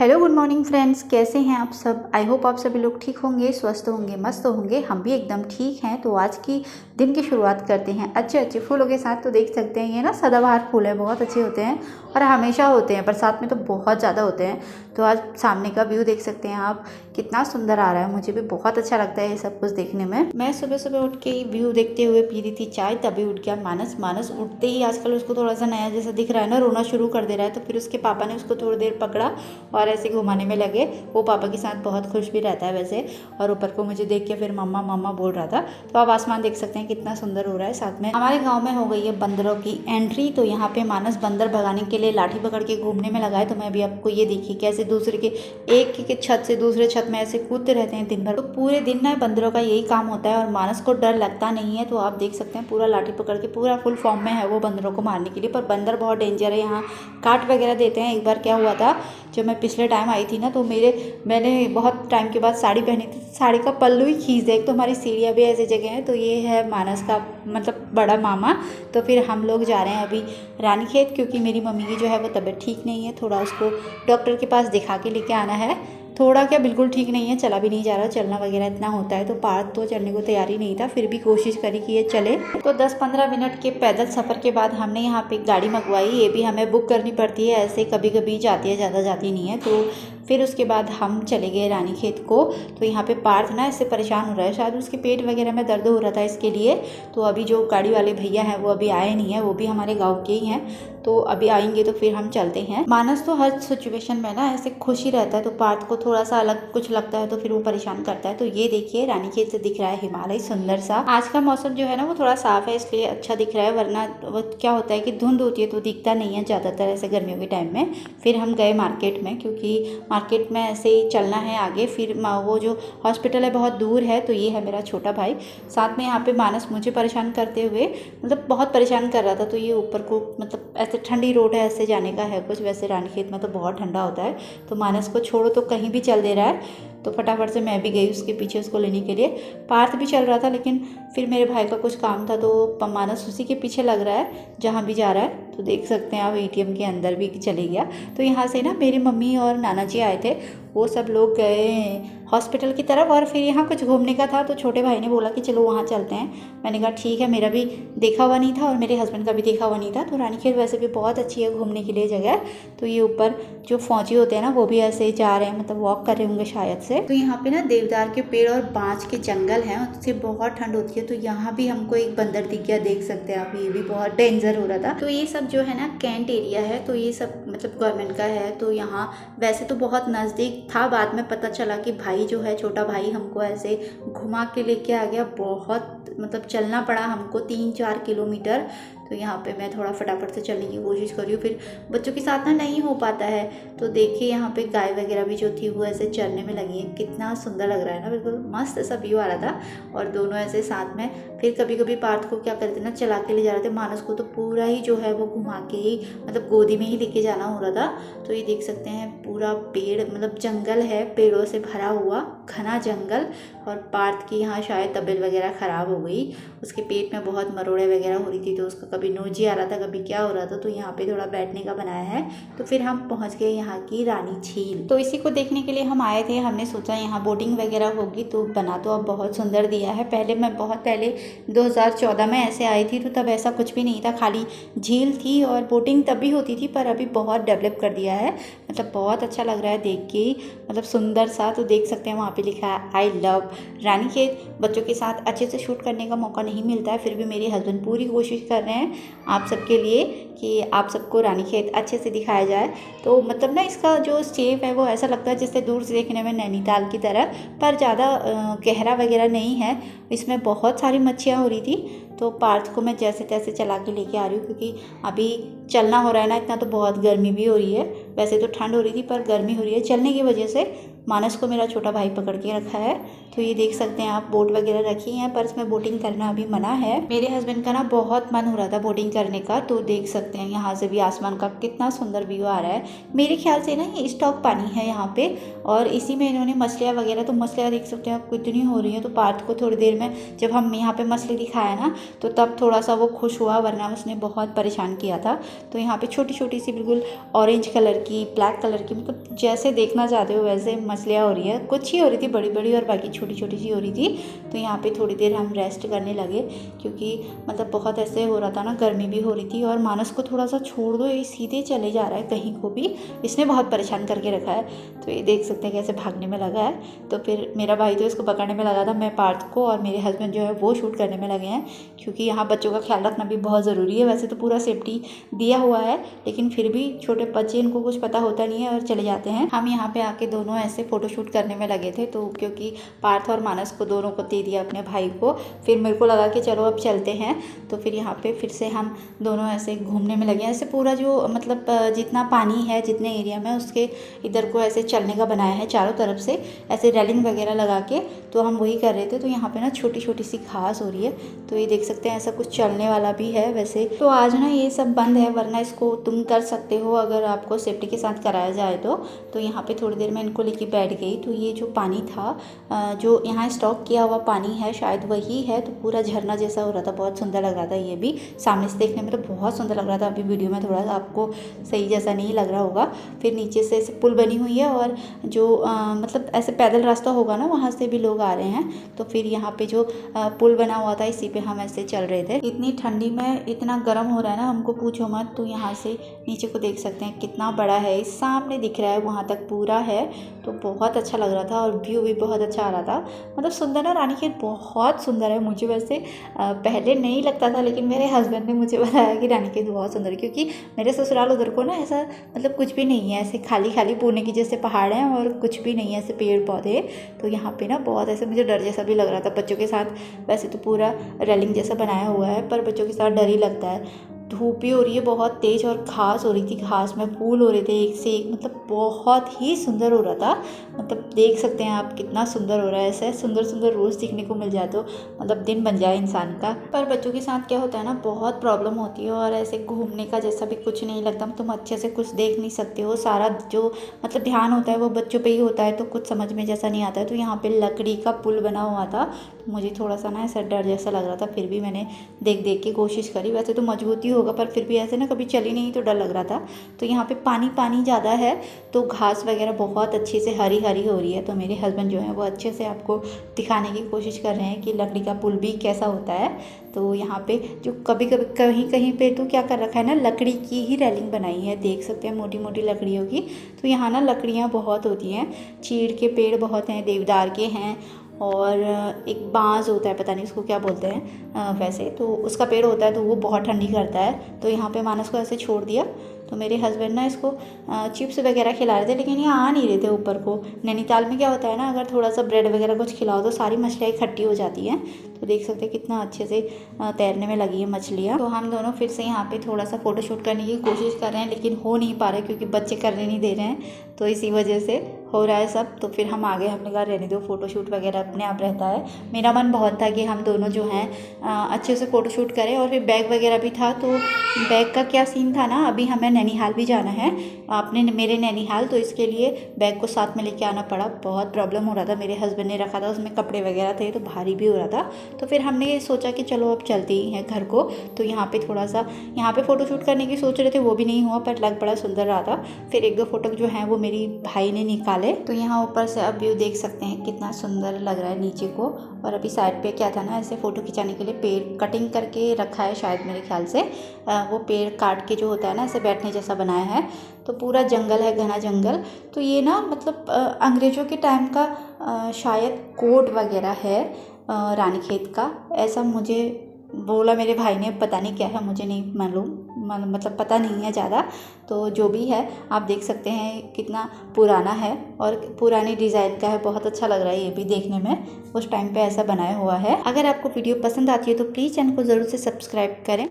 Hello good morning friends, कैसे हैं आप सब। आई होप आप सभी लोग ठीक होंगे, स्वस्थ होंगे, मस्त होंगे। हम भी एकदम ठीक हैं। तो आज की दिन की शुरुआत करते हैं अच्छे अच्छे फूलों के साथ। तो देख सकते हैं ये ना सदाबहार फूल है, बहुत अच्छे होते हैं और हमेशा होते हैं, बरसात में तो बहुत ज़्यादा होते हैं। तो आज सामने का व्यू देख सकते हैं आप, कितना सुंदर आ रहा है। मुझे भी बहुत अच्छा लगता है ये सब कुछ देखने में। मैं सुबह सुबह उठ के व्यू देखते हुए पी रही थी चाय, तभी उठ गया मानस। मानस उठते ही आजकल उसको थोड़ा सा नया जैसा दिख रहा है ना, रोना शुरू कर दे रहा है। तो फिर उसके पापा ने उसको थोड़ी देर पकड़ा और ऐसे घुमाने में लगे। वो पापा के साथ बहुत खुश भी रहता है वैसे। और ऊपर को मुझे देख के फिर मम्मा मम्मा बोल रहा था। तो आप आसमान देख सकते हैं कितना सुंदर हो रहा है। साथ में हमारे गांव में हो गई है बंदरों की एंट्री। तो यहाँ पे मानस बंदर भगाने के लिए लाठी पकड़ के घूमने में लगा है। तो मैं अभी आपको ये देखिए कैसे दूसरे के एक के छत से दूसरे छत में ऐसे कूदते रहते हैं दिन भर। तो पूरे दिन ना बंदरों का यही काम होता है और मानस को डर लगता नहीं है। तो आप देख सकते हैं पूरा लाठी पकड़ के पूरा फुल फॉर्म में है वो बंदरों को मारने के लिए। पर बंदर बहुत डेंजर है, यहाँ काट वगैरह देते हैं। एक बार क्या हुआ था, जब मैं पिछले टाइम आई थी ना, तो मैंने बहुत टाइम के बाद साड़ी पहनी थी। साड़ी का पल्लू ही खींच दिया। एक तो हमारी सीढ़ियाँ भी ऐसी जगह है। तो ये है मानस का मतलब बड़ा मामा। तो फिर हम लोग जा रहे हैं अभी रानीखेत, क्योंकि मेरी मम्मी की जो है वो तबीयत ठीक नहीं है। थोड़ा उसको डॉक्टर के पास दिखा के लेके आना है। थोड़ा क्या, बिल्कुल ठीक नहीं है, चला भी नहीं जा रहा। चलना वगैरह इतना होता है। तो पहाड़ तो चढ़ने को तैयार ही नहीं था, फिर भी कोशिश करी कि ये चले। तो 10-15 मिनट के पैदल सफ़र के बाद हमने यहाँ पे गाड़ी मंगवाई। ये भी हमें बुक करनी पड़ती है, ऐसे कभी कभी जाती है, ज़्यादा जाती नहीं है। तो फिर उसके बाद हम चले गए रानीखेत को। तो यहाँ पे पार्थ ना इससे परेशान हो रहा है, शायद उसके पेट वगैरह में दर्द हो रहा था इसके लिए। तो अभी जो गाड़ी वाले भैया हैं वो अभी आए नहीं है, वो भी हमारे गाँव के ही हैं। तो अभी आएंगे तो फिर हम चलते हैं। मानस तो हर सिचुएशन में ना ऐसे खुश ही रहता है। तो पार्थ को थोड़ा सा अलग कुछ लगता है तो फिर वो परेशान करता है। तो ये देखिए रानीखेत से दिख रहा है हिमालय सुंदर सा। आज का मौसम जो है ना वो थोड़ा साफ है, इसलिए अच्छा दिख रहा है। वरना वो क्या होता है कि धुंध होती है तो दिखता नहीं है ज़्यादातर ऐसे गर्मियों के टाइम में। फिर हम गए मार्केट में, क्योंकि मार्केट में ऐसे ही चलना है आगे। फिर वो जो हॉस्पिटल है बहुत दूर है। तो ये है मेरा छोटा भाई साथ में। यहाँ पे मानस मुझे परेशान करते हुए मतलब बहुत परेशान कर रहा था। तो ये ऊपर को मतलब ऐसे ठंडी रोड है, ऐसे जाने का है कुछ। वैसे रानीखेत में तो बहुत ठंडा होता है। तो मानस को छोड़ो तो कहीं भी चल दे रहा है। तो फटाफट से मैं भी गई उसके पीछे उसको लेने के लिए। पार्थ भी चल रहा था, लेकिन फिर मेरे भाई का कुछ काम था तो मानस उसी के पीछे लग रहा है जहाँ भी जा रहा है। तो देख सकते हैं आप एटीएम के अंदर भी चले गया। तो यहाँ से ना मेरी मम्मी और नाना जी आए थे, वो सब लोग गए हॉस्पिटल की तरफ। और फिर यहाँ कुछ घूमने का था तो छोटे भाई ने बोला कि चलो वहाँ चलते हैं। मैंने कहा ठीक है, मेरा भी देखा हुआ नहीं था और मेरे हस्बैंड का भी देखा हुआ नहीं था। तो रानीखेत वैसे भी बहुत अच्छी है घूमने के लिए जगह। तो ये ऊपर जो फौजी होते हैं ना वो भी ऐसे जा रहे हैं, मतलब वॉक कर रहे होंगे शायद से। तो यहाँ पे ना देवदार के पेड़ और बांज के जंगल हैं, उससे बहुत ठंड होती है। तो यहाँ भी हमको एक बंदर दिख गया, देख सकते हैं आप, ये भी बहुत डेंजर हो रहा था। तो ये सब जो है ना कैंट एरिया है, तो ये सब मतलब गवर्नमेंट का है। तो यहाँ वैसे तो बहुत नज़दीक था, बाद में पता चला कि भाई जो है छोटा भाई हमको ऐसे घुमा के लेके आ गया। बहुत मतलब चलना पड़ा हमको 3-4 किलोमीटर। तो यहाँ पे मैं थोड़ा फटाफट से चलने की कोशिश कर रही हूँ, फिर बच्चों के साथ ना नहीं हो पाता है। तो देखिए यहाँ पे गाय वगैरह भी जो थी वो ऐसे चलने में लगी है, कितना सुंदर लग रहा है ना, बिल्कुल मस्त ऐसा व्यू आ रहा था। और दोनों ऐसे साथ में। फिर कभी कभी पार्थ को क्या करते ना चला के ले जा रहे थे, मानस को तो पूरा ही जो है वो घुमा के ही मतलब गोदी में ही लेके जाना हो रहा था। तो ये देख सकते हैं पूरा पेड़ मतलब जंगल है, पेड़ों से भरा हुआ घना जंगल। और पार्थ की यहाँ शायद तबीयत वगैरह ख़राब हो गई, उसके पेट में बहुत मरोड़े वगैरह हो रही थी। तो उसका कभी नोजी आ रहा था, कभी क्या हो रहा था। तो यहाँ पे थोड़ा बैठने का बनाया है। तो फिर हम पहुँच गए यहाँ की रानी झील। तो इसी को देखने के लिए हम आए थे। हमने सोचा यहाँ बोटिंग वगैरह होगी। तो बना तो अब बहुत सुंदर दिया है। मैं बहुत पहले 2014 में ऐसे आई थी, तो तब ऐसा कुछ भी नहीं था, खाली झील थी और बोटिंग तब भी होती थी। पर अभी बहुत डेवलप कर दिया है, मतलब बहुत अच्छा लग रहा है देख के ही, मतलब सुंदर सा। तो देख सकते हैं वहाँ पे लिखा है आई लव रानीखेत। बच्चों के साथ अच्छे से शूट करने का मौका नहीं मिलता है, फिर भी मेरे हस्बैंड पूरी कोशिश कर रहे हैं आप सबके लिए कि आप सबको रानीखेत अच्छे से दिखाया जाए। तो मतलब ना इसका जो शेप है वो ऐसा लगता है जैसे दूर से देखने में नैनीताल की तरह, पर ज़्यादा गहरा वगैरह नहीं है। इसमें बहुत सारी मच्छियाँ हो रही थी। तो पार्थ को मैं जैसे तैसे चला के लेके आ रही हूँ, क्योंकि अभी चलना हो रहा है ना इतना, तो बहुत गर्मी भी हो रही है। वैसे तो ठंड हो रही थी पर गर्मी हो रही है चलने की वजह से। मानस को मेरा छोटा भाई पकड़ के रखा है। तो ये देख सकते हैं आप बोट वगैरह रखी हैं, पर इसमें बोटिंग करना अभी मना है। मेरे हस्बैंड का ना बहुत मन हो रहा था बोटिंग करने का। तो देख सकते हैं यहाँ से भी आसमान का कितना सुंदर व्यू आ रहा है। मेरे ख्याल से ना ये स्टॉक पानी है यहाँ पे, और इसी में इन्होंने मछलियाँ वगैरह, तो मछलियाँ देख सकते हैं आप कितनी हो रही हैं। तो पार्थ को थोड़ी देर में जब हम यहाँ पे मछली दिखाया ना, तो तब थोड़ा सा वो खुश हुआ, वरना उसने बहुत परेशान किया था। तो यहाँ पे छोटी छोटी सी बिल्कुल ऑरेंज कलर की, ब्लैक कलर की, मतलब जैसे देखना चाहते हो वैसे मछलियाँ हो रही है। कुछ ही हो रही थी बड़ी बड़ी और बाकी छोटी छोटी सी हो रही थी। तो यहाँ पे थोड़ी देर हम रेस्ट करने लगे, क्योंकि मतलब बहुत ऐसे हो रहा था ना, गर्मी भी हो रही थी। और मानस को थोड़ा सा छोड़ दो, ये सीधे चले जा रहा है कहीं को भी, इसने बहुत परेशान करके रखा है। तो ये देख सकते हैं कैसे भागने में लगा है। तो फिर मेरा भाई तो इसको पकड़ने में लगा था, मैं पार्थ को और मेरे हस्बैंड जो है वो शूट करने में लगे हैं, क्योंकि यहाँ बच्चों का ख्याल रखना भी बहुत ज़रूरी है। वैसे तो पूरा सेफ्टी दिया हुआ है, लेकिन फिर भी छोटे बच्चे, इनको कुछ पता होता नहीं है और चले जाते हैं। हम यहाँ पे आके दोनों ऐसे फ़ोटोशूट करने में लगे थे, तो क्योंकि पार्थ और मानस को दोनों को दे दिया अपने भाई को, फिर मेरे को लगा कि चलो अब चलते हैं। तो फिर यहाँ पे फिर से हम दोनों ऐसे घूमने में लगे। ऐसे पूरा जो मतलब जितना पानी है जितने एरिया में, उसके इधर को ऐसे चलने का बनाया है चारों तरफ से, ऐसे रेलिंग वगैरह लगा के। तो हम वही कर रहे थे। तो यहाँ पे ना छोटी छोटी सी घास हो रही है, तो ये देख सकते हैं ऐसा कुछ चलने वाला भी है। वैसे तो आज ना ये सब बंद है, वरना इसको तुम कर सकते हो अगर आपको सेफ्टी के साथ कराया जाए तो यहाँ पे थोड़ी देर मैं इनको लेके बैठ गई। तो ये जो पानी था, जो यहाँ स्टॉक किया हुआ पानी है, शायद वही है। तो पूरा झरना जैसा हो रहा था, बहुत सुंदर लग रहा था। ये भी सामने से देखने में तो बहुत सुंदर लग रहा था। अभी वीडियो में थोड़ा सा आपको सही जैसा नहीं लग रहा होगा। फिर नीचे से ऐसे पुल बनी हुई है, और जो मतलब ऐसे पैदल रास्ता होगा ना, वहाँ से भी लोग आ रहे हैं। तो फिर यहाँ पे जो पुल बना हुआ था, इसी पे हम ऐसे चल रहे थे। इतनी ठंडी में इतना गर्म हो रहा है ना, हमको पूछो मत। तो यहाँ से नीचे को देख सकते हैं कितना बड़ा है, इस सामने दिख रहा है, वहाँ तक पूरा है। तो बहुत अच्छा लग रहा था और व्यू भी बहुत अच्छा आ रहा था। मतलब सुंदर ना, रानीखेत बहुत सुंदर है। मुझे वैसे पहले नहीं लगता था, लेकिन मेरे हस्बैंड ने मुझे बताया कि रानीखेत बहुत सुंदर है, क्योंकि मेरे ससुराल उधर को ना ऐसा मतलब कुछ भी नहीं है, ऐसे खाली खाली पुणे की जैसे पहाड़ हैं और कुछ भी नहीं है, ऐसे पेड़ पौधे। तो यहाँ पे ना बहुत ऐसे मुझे डर जैसा भी लग रहा था बच्चों के साथ। वैसे तो पूरा रेलिंग जैसा बनाया हुआ है, पर बच्चों के साथ डर ही लगता है। धूप भी हो रही है बहुत तेज़, और घास हो रही थी, घास में फूल हो रहे थे एक से एक, मतलब बहुत ही सुंदर हो रहा था। मतलब देख सकते हैं आप कितना सुंदर हो रहा है। ऐसे सुंदर सुंदर रोज़ दिखने को मिल जाए तो मतलब दिन बन जाए इंसान का। पर बच्चों के साथ क्या होता है ना, बहुत प्रॉब्लम होती है, और ऐसे घूमने का जैसा भी कुछ नहीं लगता। तुम अच्छे से कुछ देख नहीं सकते हो, सारा जो मतलब ध्यान होता है वो बच्चों पे ही होता है, तो कुछ समझ में जैसा नहीं आता है। तो यहाँ पे लकड़ी का पुल बना हुआ था, तो मुझे थोड़ा सा ना ऐसा डर जैसा लग रहा था। फिर भी मैंने देख देख के कोशिश करी। वैसे तो मजबूती होगा, पर फिर भी ऐसे ना कभी चली नहीं तो डर लग रहा था। तो यहाँ पे पानी पानी ज़्यादा है, तो घास वगैरह बहुत अच्छे से हरी हरी हो रही है। तो मेरे हस्बैंड जो है वो अच्छे से आपको दिखाने की कोशिश कर रहे हैं कि लकड़ी का पुल भी कैसा होता है। तो यहाँ पे जो कभी कभी कहीं कहीं पे तो क्या कर रखा है ना, लकड़ी की ही रेलिंग बनाई है, देख सकते हैं मोटी मोटी लकड़ियों की। तो यहाँ ना लकड़ियाँ बहुत होती हैं, चीड़ के पेड़ बहुत हैं, देवदार के हैं, और एक बांस होता है, पता नहीं उसको क्या बोलते हैं वैसे, तो उसका पेड़ होता है, तो वो बहुत ठंडी करता है। तो यहाँ पे मानस को ऐसे छोड़ दिया। तो मेरे हस्बैंड ना इसको चिप्स वगैरह खिला रहे थे, लेकिन ये आ नहीं रहे थे ऊपर को। नैनीताल में क्या होता है ना, अगर थोड़ा सा ब्रेड वगैरह कुछ खिलाओ तो सारी मछलियाँ इकट्ठी हो जाती हैं। तो देख सकते हैं कितना अच्छे से तैरने में लगी है मछलियाँ। तो हम दोनों फिर से यहाँ पे थोड़ा सा फ़ोटोशूट करने की कोशिश कर रहे हैं, लेकिन हो नहीं पा रहा है क्योंकि बच्चे करने नहीं दे रहे हैं, तो इसी वजह से हो रहा है सब। तो फिर हम आगे, हमने कहा रहने दो, फ़ोटोशूट वगैरह अपने आप रहता है। मेरा मन बहुत था कि हम दोनों जो हैं अच्छे से फ़ोटोशूट करें। और फिर बैग वगैरह भी था। तो बैग का क्या सीन था ना, अभी हमें नैनीहाल भी जाना है, आपने मेरे नैनीहाल, तो इसके लिए बैग को साथ में लेके आना पड़ा। बहुत प्रॉब्लम हो रहा था, मेरे हस्बैंड ने रखा था, उसमें कपड़े वगैरह थे, तो भारी भी हो रहा था। तो फिर हमने सोचा कि चलो अब चलते ही हैं घर को। तो यहाँ पे थोड़ा सा यहाँ पे फ़ोटोशूट करने की सोच रहे थे, वो भी नहीं हुआ, पर लग बड़ा सुंदर रहा था। फिर एक दो फ़ोटो जो हैं वो मेरी भाई ने निकाले। तो यहाँ ऊपर से अब व्यू देख सकते हैं कितना सुंदर लग रहा है नीचे को। और अभी साइड पे क्या था ना, ऐसे फ़ोटो खिंचाने के लिए पेड़ कटिंग करके रखा है शायद, मेरे ख्याल से वो पेड़ काट के जो होता है ना, ऐसे बैठने जैसा बनाया है। तो पूरा जंगल है, घना जंगल। तो ये ना मतलब अंग्रेज़ों के टाइम का शायद कोट वगैरह है रानीखेत का, ऐसा मुझे बोला मेरे भाई ने। पता नहीं क्या है, मुझे नहीं मालूम, मतलब पता नहीं है ज़्यादा। तो जो भी है, आप देख सकते हैं कितना पुराना है और पुरानी डिज़ाइन का है। बहुत अच्छा लग रहा है ये भी देखने में, उस टाइम पे ऐसा बनाया हुआ है। अगर आपको वीडियो पसंद आती है तो प्लीज़ चैनल को ज़रूर से सब्सक्राइब करें।